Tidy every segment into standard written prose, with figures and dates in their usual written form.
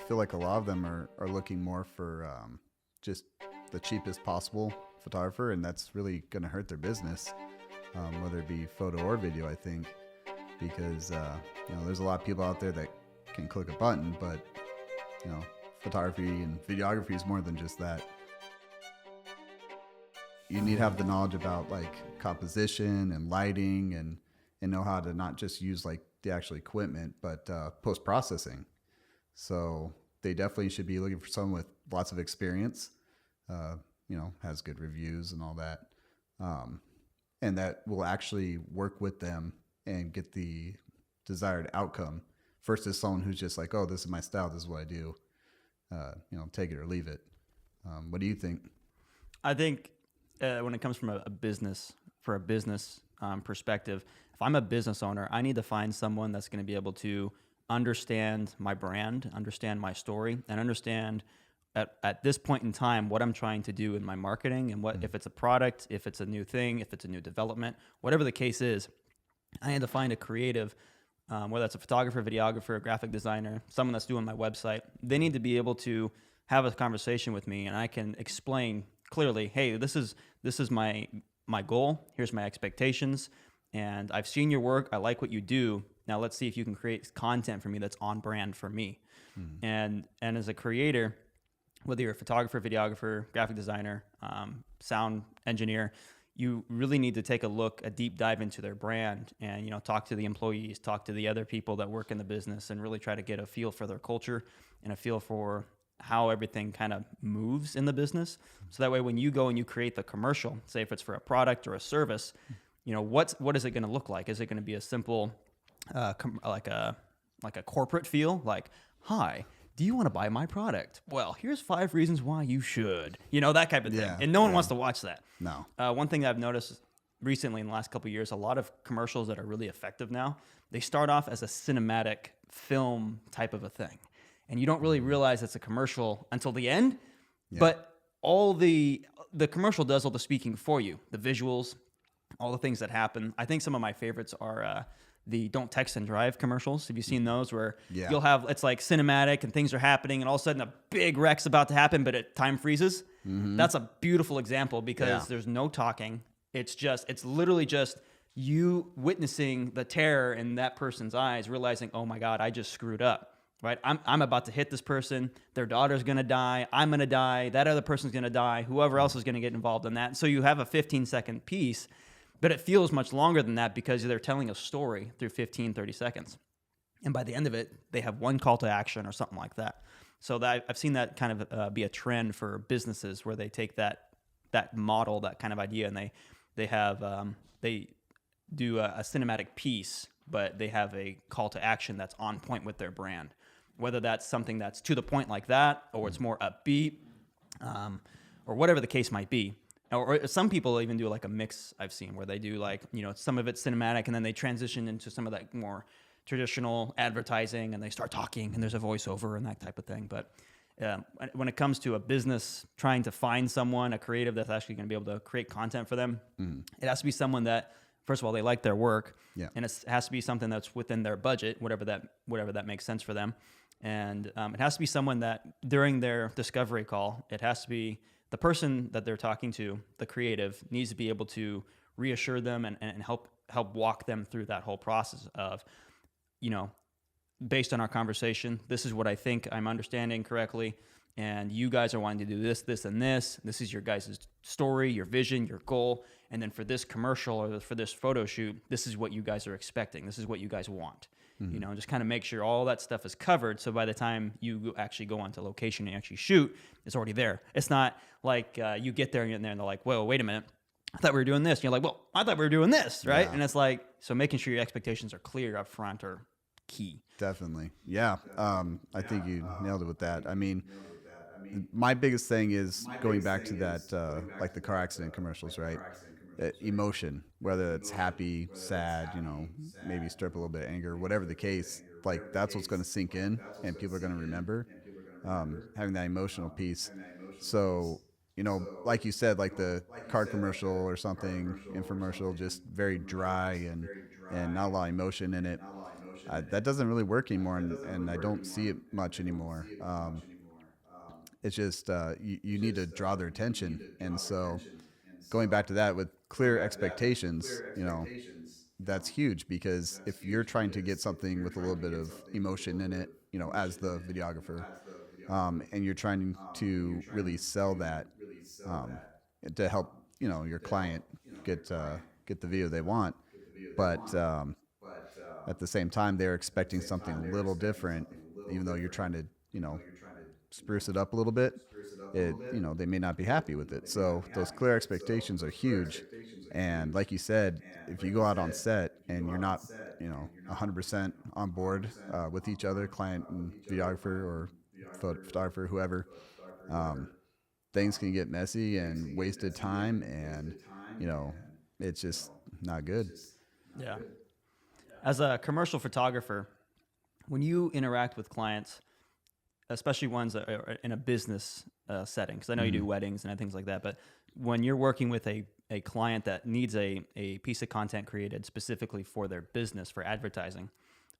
feel like a lot of them are looking more for just the cheapest possible photographer, and that's really going to hurt their business, whether it be photo or video, I think, because there's a lot of people out there that can click a button, but photography and videography is more than just that. You need to have the knowledge about like composition and lighting, and know how to not just use like the actual equipment, but post processing. So they definitely should be looking for someone with lots of experience, has good reviews and all that, and that will actually work with them and get the desired outcome versus someone who's just like, oh, this is my style, this is what I do, take it or leave it. What do you think? I think when it comes from a business perspective, if I'm a business owner, I need to find someone that's going to be able to understand my brand, understand my story, and understand at this point in time what I'm trying to do in my marketing, and what if it's a product, if it's a new thing, if it's a new development, whatever the case is. I need to find a creative, whether that's a photographer, videographer, graphic designer, someone that's doing my website. They need to be able to have a conversation with me, and I can explain clearly, hey, this is my goal. Here's my expectations, and I've seen your work. I like what you do. Now let's see if you can create content for me that's on brand for me. And as a creator, whether you're a photographer, videographer, graphic designer, sound engineer, you really need to take a deep dive into their brand, and talk to the employees, talk to the other people that work in the business, and really try to get a feel for their culture and a feel for how everything kind of moves in the business. So that way, when you go and you create the commercial, say if it's for a product or a service, what is it going to look like? Is it going to be a simple, like a corporate feel, like, hi, do you want to buy my product? Well, here's 5 reasons why you should, that type of thing. Yeah, And no one wants to watch that. No. One thing that I've noticed recently in the last couple of years, a lot of commercials that are really effective now, they start off as a cinematic film type of a thing. And you don't really realize it's a commercial until the end. Yeah. But all the commercial does all the speaking for you, the visuals, all the things that happen. I think some of my favorites are the Don't Text and Drive commercials. Have you seen those where you'll have, it's like cinematic and things are happening and all of a sudden a big wreck's about to happen, but time freezes? Mm-hmm. That's a beautiful example because there's no talking. It's literally just you witnessing the terror in that person's eyes, realizing, oh my God, I just screwed up. Right, I'm about to hit this person. Their daughter's gonna die. I'm gonna die. That other person's gonna die. Whoever else is gonna get involved in that. So you have a 15-second piece, but it feels much longer than that because they're telling a story through 15, 30 seconds. And by the end of it, they have one call to action or something like that. So I've seen that kind of be a trend for businesses where they take that model, that kind of idea, and they do a cinematic piece, but they have a call to action that's on point with their brand. Whether that's something that's to the point like that, or it's more upbeat, or whatever the case might be. Or some people even do like a mix I've seen where they do like, some of it's cinematic and then they transition into some of that more traditional advertising and they start talking and there's a voiceover and that type of thing. But when it comes to a business trying to find someone, a creative that's actually going to be able to create content for them, it has to be someone that, first of all, they like their work, and it has to be something that's within their budget, whatever that makes sense for them. And it has to be someone that during their discovery call, it has to be the person that they're talking to, the creative, needs to be able to reassure them and help walk them through that whole process of, based on our conversation, this is what I think I'm understanding correctly. And you guys are wanting to do this, this, and this. This is your guys' story, your vision, your goal. And then for this commercial or for this photo shoot, this is what you guys are expecting. This is what you guys want. Mm-hmm. Just kind of make sure all that stuff is covered. So by the time you actually go onto location and actually shoot, it's already there. It's not like you get there and they're like, whoa, wait a minute. I thought we were doing this. And you're like, well, I thought we were doing this, right? Yeah. And it's like, so making sure your expectations are clear up front are key. Definitely. Yeah. I think you nailed it with that. I mean, my biggest thing is going back to that, like the car accident commercials, right? Emotion, whether it's happy, sad, maybe stir up a little bit of anger, whatever the case, like that's what's going to sink in and people are going to remember, having that emotional piece. So, like you said, like the car commercial or something, infomercial, just very dry and not a lot of emotion in it. that doesn't really work anymore, and I don't see it much anymore. It's just you need to draw their attention, and so going back to that with clear expectations, that's huge, because if you're trying to get something with a little bit of emotion in it, as the videographer, and you're trying to really sell that, um, to help your client get the video they want, but at the same time they're expecting something a little different, even though you're trying to spruce it up a little bit. They may not be happy with it. So those clear expectations are huge. And like you said, if you go out on set and you're not 100% on board with each other, client and videographer or photographer, whoever, things can get messy and wasted time, and it's just not good. Yeah. As a commercial photographer, when you interact with clients, especially ones that are in a business setting, because I know you do weddings and things like that, but when you're working with a client that needs a piece of content created specifically for their business, for advertising,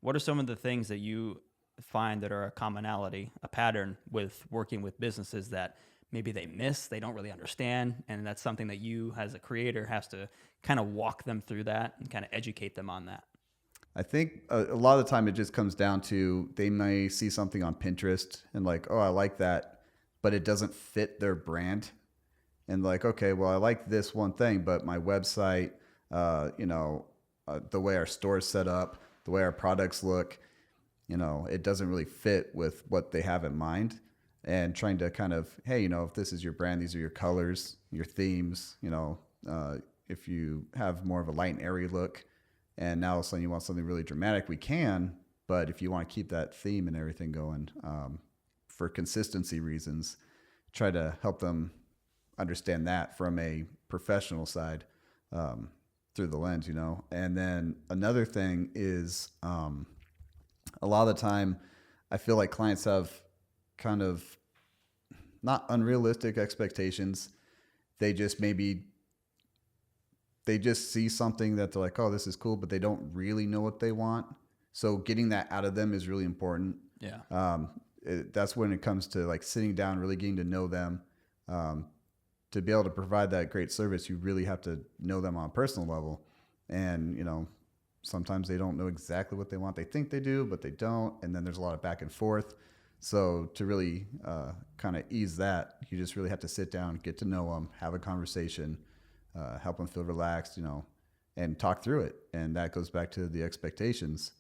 what are some of the things that you find that are a commonality, a pattern with working with businesses that maybe they miss, they don't really understand, and that's something that you as a creator has to kind of walk them through that and kind of educate them on that? I think a lot of the time it just comes down to, they may see something on Pinterest and like, oh, I like that, but it doesn't fit their brand. And like, okay, well, I like this one thing, but my website, the way our store is set up, the way our products look, it doesn't really fit with what they have in mind. And trying to kind of, hey, if this is your brand, these are your colors, your themes, if you have more of a light and airy look, and now all of a sudden you want something really dramatic, we can. But if you want to keep that theme and everything going, for consistency reasons, try to help them understand that from a professional side, through the lens, And then another thing is, a lot of the time I feel like clients have kind of not unrealistic expectations. They just see something that they're like, oh, this is cool, but they don't really know what they want. So getting that out of them is really important. Yeah. That's when it comes to like sitting down, really getting to know them. To be able to provide that great service, you really have to know them on a personal level. And, sometimes they don't know exactly what they want. They think they do, but they don't. And then there's a lot of back and forth. So to really kind of ease that, you just really have to sit down, get to know them, have a conversation, help them feel relaxed, and talk through it. And that goes back to the expectations.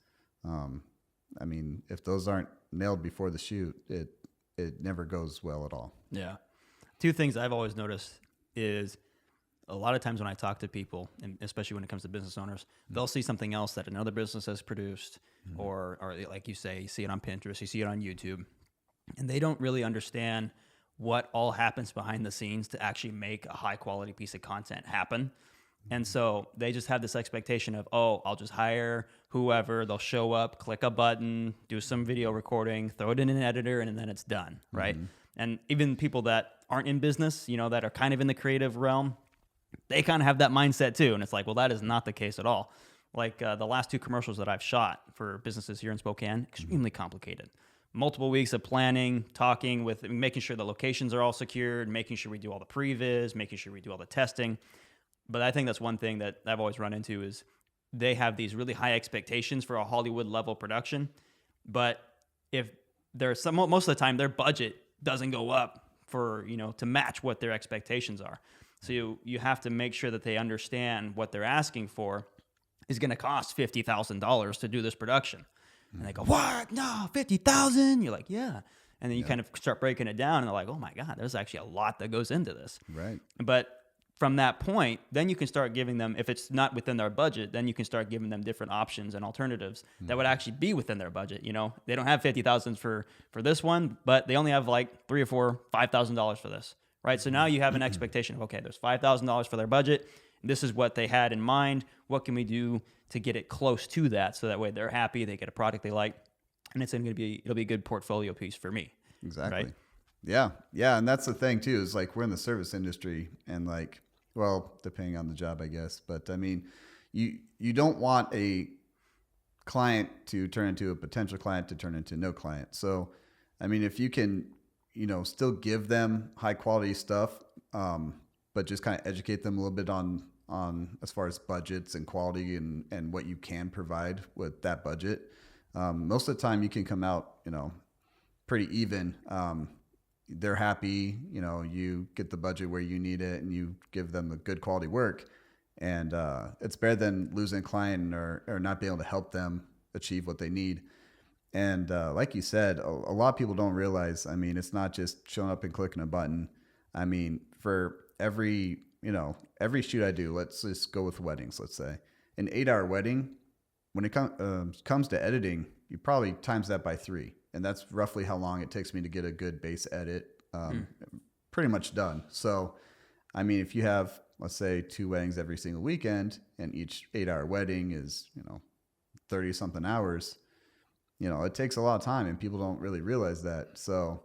If those aren't nailed before the shoot, it never goes well at all. Yeah. Two things I've always noticed is a lot of times when I talk to people, and especially when it comes to business owners, they'll see something else that another business has produced, or like you say, you see it on Pinterest, you see it on YouTube, and they don't really understand what all happens behind the scenes to actually make a high quality piece of content happen. And so they just have this expectation of, oh, I'll just hire whoever, they'll show up, click a button, do some video recording, throw it in an editor, and then it's done, right? And even people that aren't in business, that are kind of in the creative realm, they kind of have that mindset too. And it's like, well, that is not the case at all. Like the last two commercials that I've shot for businesses here in Spokane, extremely complicated. Multiple weeks of planning, talking with, making sure the locations are all secured, making sure we do all the previs, making sure we do all the testing. But I think that's one thing that I've always run into is they have these really high expectations for a Hollywood level production. But if there's most of the time their budget doesn't go up for, to match what their expectations are. So you have to make sure that they understand what they're asking for is going to cost $50,000 to do this production. And they go, what? No, 50,000? You're like, yeah. And then you kind of start breaking it down and they're like, oh my God, there's actually a lot that goes into this. Right. But from that point, then you can start giving them, if it's not within their budget, then you can start giving them different options and alternatives that would actually be within their budget. They don't have 50,000 for this one, but they only have like $3,000 or $5,000 for this. Right. So now you have an expectation of, okay, there's $5,000 for their budget. This is what they had in mind. What can we do to get it close to that? So that way they're happy, they get a product they like, and it'll be a good portfolio piece for me. Exactly. Right? Yeah. Yeah. And that's the thing too, is like, we're in the service industry, and like, well, depending on the job, I guess, but you don't want a client to turn into a potential client to turn into no client. So, I mean, if you can, still give them high quality stuff, but just kind of educate them a little bit on as far as budgets and quality and what you can provide with that budget. Most of the time you can come out, pretty even. They're happy, you get the budget where you need it and you give them the good quality work. And it's better than losing a client or not being able to help them achieve what they need. And like you said, a lot of people don't realize, I mean, it's not just showing up and clicking a button. I mean, for every shoot I do, let's just go with weddings, let's say. An 8-hour wedding, when it comes to editing, you probably times that by 3. And that's roughly how long it takes me to get a good base edit pretty much done. So, I mean, if you have, let's say, 2 weddings every single weekend and each 8-hour wedding is, 30 something hours, it takes a lot of time and people don't really realize that. So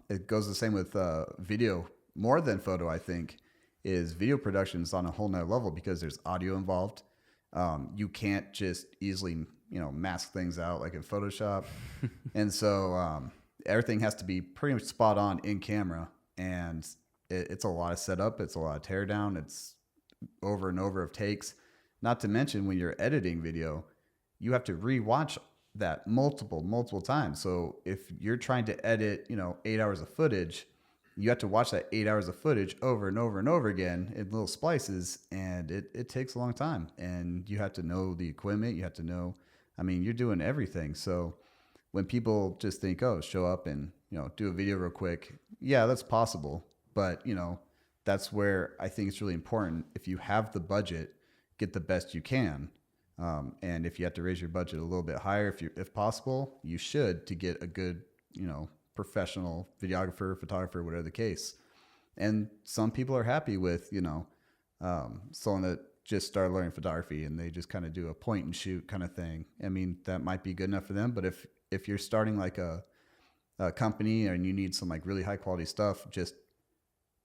it goes the same with video. More than photo, I think, is video production is on a whole nother level because there's audio involved. You can't just easily, mask things out like in Photoshop. And so everything has to be pretty much spot on in camera. And it's a lot of setup. It's a lot of tear down. It's over and over of takes. Not to mention when you're editing video, you have to rewatch that multiple times. So if you're trying to edit, 8 hours of footage, you have to watch that 8 hours of footage over and over and over again in little splices. And it takes a long time. And you have to know the equipment. You have to know, I mean, you're doing everything. So when people just think, oh, show up and, do a video real quick. Yeah, that's possible. But, that's where I think it's really important. If you have the budget, get the best you can. And if you have to raise your budget a little bit higher, if possible, you should to get a good, professional videographer, photographer, whatever the case. And some people are happy with, someone that just started learning photography and they just kind of do a point and shoot kind of thing. I mean, that might be good enough for them. But if you're starting like a company and you need some like really high quality stuff, just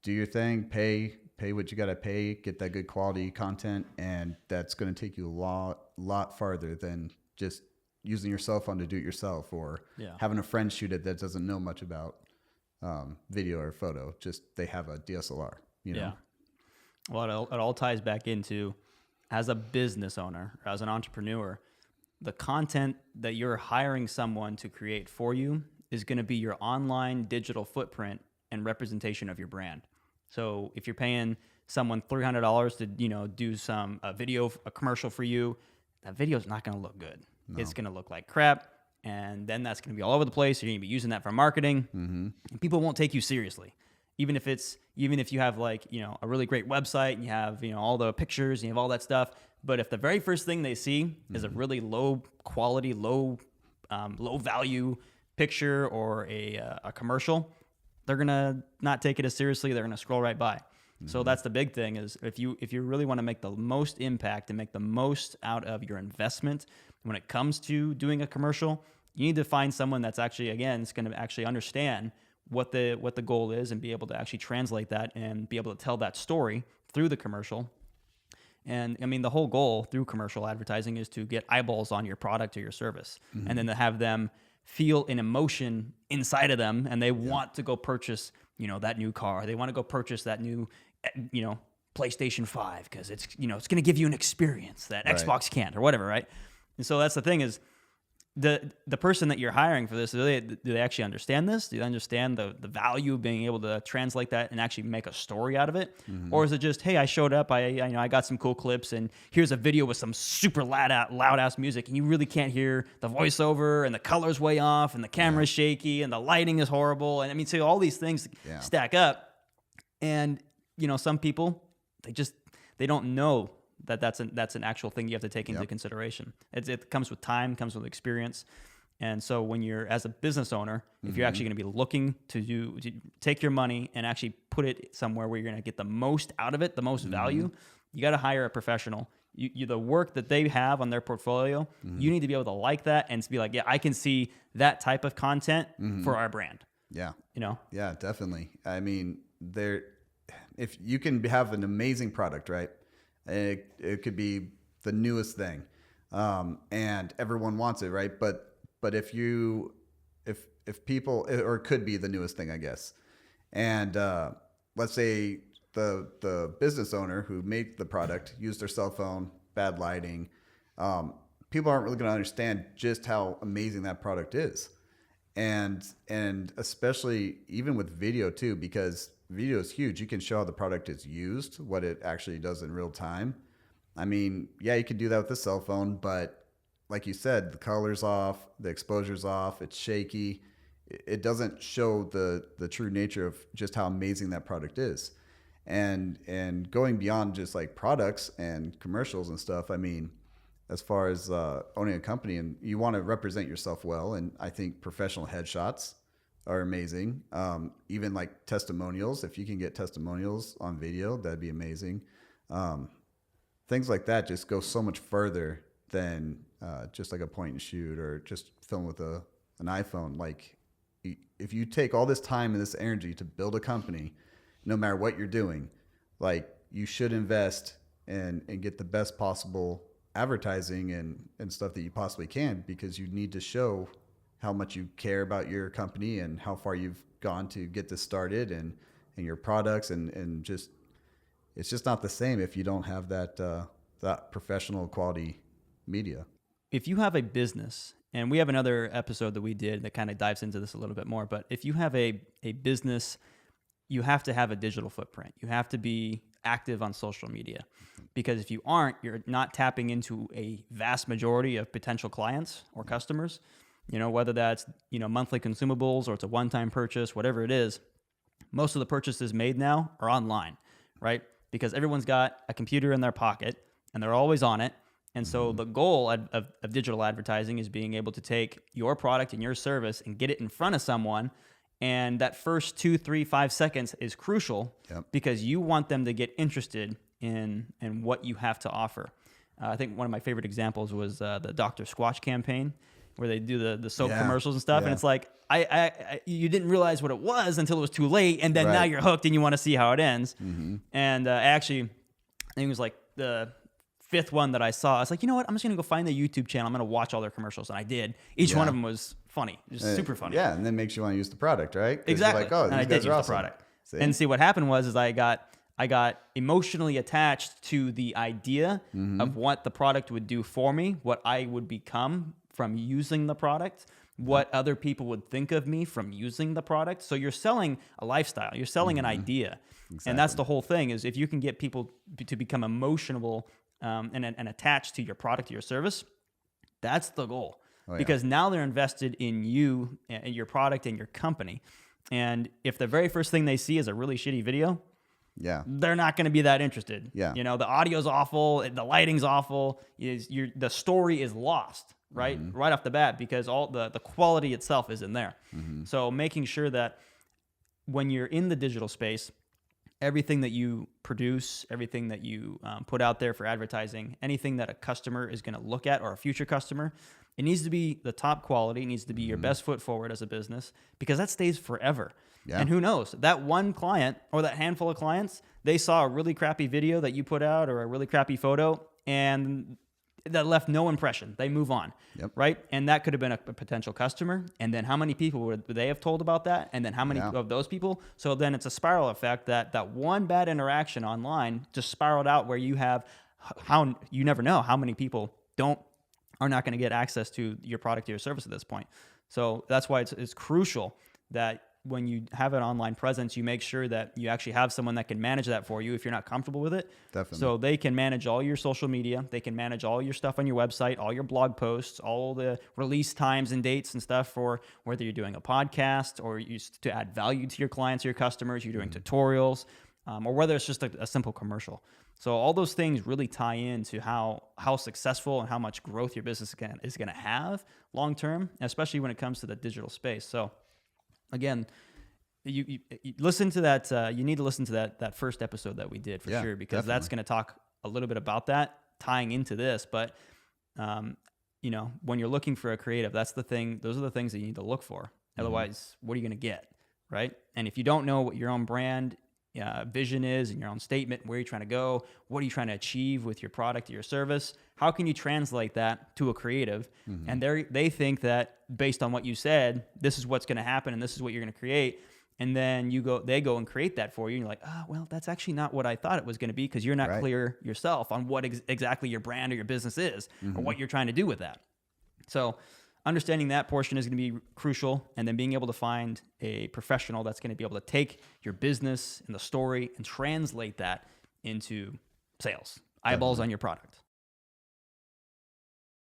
do your thing, pay what you got to pay, get that good quality content. And that's going to take you a lot farther than just using your cell phone to do it yourself or having a friend shoot it that doesn't know much about video or photo. Just they have a DSLR, Yeah. Well, it all ties back into, as a business owner, or as an entrepreneur, the content that you're hiring someone to create for you is going to be your online digital footprint and representation of your brand. So if you're paying someone $300 to, do a commercial for you, that video is not going to look good. No. It's going to look like crap. And then that's going to be all over the place. You're going to be using that for marketing. Mm-hmm. And people won't take you seriously. Even if you have like, a really great website and you have, all the pictures and you have all that stuff. But if the very first thing they see is a really low quality, low value picture or a commercial, they're going to not take it as seriously. They're going to scroll right by. Mm-hmm. So that's the big thing is if you really want to make the most impact and make the most out of your investment when it comes to doing a commercial, you need to find someone that's actually, again, is going to actually understand what the goal is and be able to actually translate that and be able to tell that story through the commercial. And I mean, the whole goal through commercial advertising is to get eyeballs on your product or your service, mm-hmm. and then to have them feel an emotion inside of them, and they want to go purchase, that new car. They want to go purchase that new, PlayStation 5 because it's, it's going to give you an experience that Xbox can't or whatever, right? And so that's the thing is, the person that you're hiring for this, do they actually understand this? Do they understand the value of being able to translate that and actually make a story out of it? Mm-hmm. Or is it just, hey, I showed up, I got some cool clips, and here's a video with some super loud ass music, and you really can't hear the voiceover, and the color's way off, and the camera's shaky, and the lighting is horrible, and I mean, so all these things stack up, and some people they don't know that's an actual thing you have to take into consideration. It comes with time, comes with experience. And so when you're, as a business owner, if mm-hmm. you're actually going to be looking to take your money and actually put it somewhere where you're going to get the most out of it, the most mm-hmm. value, you got to hire a professional. You the work that they have on their portfolio, mm-hmm. you need to be able to like that and to be like, yeah, I can see that type of content mm-hmm. for our brand. Yeah. Yeah, definitely. I mean, if you can have an amazing product, right? It could be the newest thing. and everyone wants it, right? But if people, or it could be the newest thing, I guess. And let's say the business owner who made the product used their cell phone, bad lighting. People aren't really going to understand just how amazing that product is, and especially even with video too, because video is huge. You can show how the product is used, what it actually does in real time. I mean, yeah, you can do that with the cell phone, but like you said, the color's off, the exposure's off, it's shaky. It doesn't show the true nature of just how amazing that product is. And going beyond just like products and commercials and stuff, I mean, as far as owning a company, and you want to represent yourself well, and I think professional headshots are amazing. Even like testimonials, if you can get testimonials on video, that'd be amazing. Things like that just go so much further than just like a point and shoot or just film with an iPhone. Like, if you take all this time and this energy to build a company, no matter what you're doing, like, you should invest and get the best possible advertising and stuff that you possibly can, because you need to show how much you care about your company and how far you've gone to get this started, and your products, and just, it's just not the same if you don't have that professional quality media. If you have a business, and we have another episode that we did that kind of dives into this a little bit more, but if you have a business, you have to have a digital footprint. You have to be active on social media, because if you aren't, you're not tapping into a vast majority of potential clients or customers, whether that's, monthly consumables or it's a one-time purchase, whatever it is. Most of the purchases made now are online, right? Because everyone's got a computer in their pocket and they're always on it. And so the goal of digital advertising is being able to take your product and your service and get it in front of someone. And that first 2, 3, 5 seconds is crucial, because you want them to get interested in what you have to offer. I think one of my favorite examples was the Dr. Squatch campaign, where they do the soap commercials and stuff. And it's like, you didn't realize what it was until it was too late. And then now you're hooked and you want to see how it ends. And actually, I think it was like the 5th one that I saw. I was like, you know what? I'm just going to go find the YouTube channel. I'm going to watch all their commercials. And I did. Each one of them was funny. Just super funny. Yeah. And then makes you want to use the product, right? Exactly. You're like, oh, and I did use awesome. the product. And see, what happened was I got emotionally attached to the idea of what the product would do for me, what I would become from using the product, what other people would think of me from using the product. So you're selling a lifestyle, you're selling an idea. Exactly. And that's the whole thing, is if you can get people to become emotional and attached to your product or your service, that's the goal. Because now they're invested in you and your product and your company. And if the very first thing they see is a really shitty video, they're not going to be that interested. The audio's awful, the lighting's awful, the story is lost, right? Right off the bat, because all the quality itself isn't there. So making sure that when you're in the digital space, everything that you produce, everything that you put out there for advertising, anything that a customer is going to look at, or a future customer, it needs to be the top quality. It needs to be your best foot forward as a business, because that stays forever. And who knows, that one client or that handful of clients, they saw a really crappy video that you put out or a really crappy photo, and that left no impression. They move on, right? And that could have been a potential customer. And then how many people would they have told about that? And then how many of those people? So then it's a spiral effect, that one bad interaction online just spiraled out, where you have how you never know how many people are not going to get access to your product or your service at this point. So that's why it's crucial that when you have an online presence, you make sure that you actually have someone that can manage that for you if you're not comfortable with it. Definitely. So they can manage all your social media. They can manage all your stuff on your website, all your blog posts, all the release times and dates and stuff, for whether you're doing a podcast or to add value to your clients or your customers, you're doing tutorials, or whether it's just a simple commercial. So all those things really tie into how successful and how much growth your business is going to have long term, especially when it comes to the digital space. So again, you listen to that. You need to listen to that first episode that we did for sure, because that's going to talk a little bit about that, tying into this. But when you're looking for a creative, that's the thing. Those are the things that you need to look for. Otherwise, what are you going to get, right? And if you don't know what your own brand vision is and your own statement, where you're trying to go, what are you trying to achieve with your product or your service? How can you translate that to a creative? Mm-hmm. And they think that based on what you said, this is what's going to happen and this is what you're going to create. And then they go and create that for you. And you're like, well, that's actually not what I thought it was going to be, because you're not clear yourself on what exactly your brand or your business is, or what you're trying to do with that. So understanding that portion is going to be crucial. And then being able to find a professional that's going to be able to take your business and the story and translate that into sales, eyeballs on your product.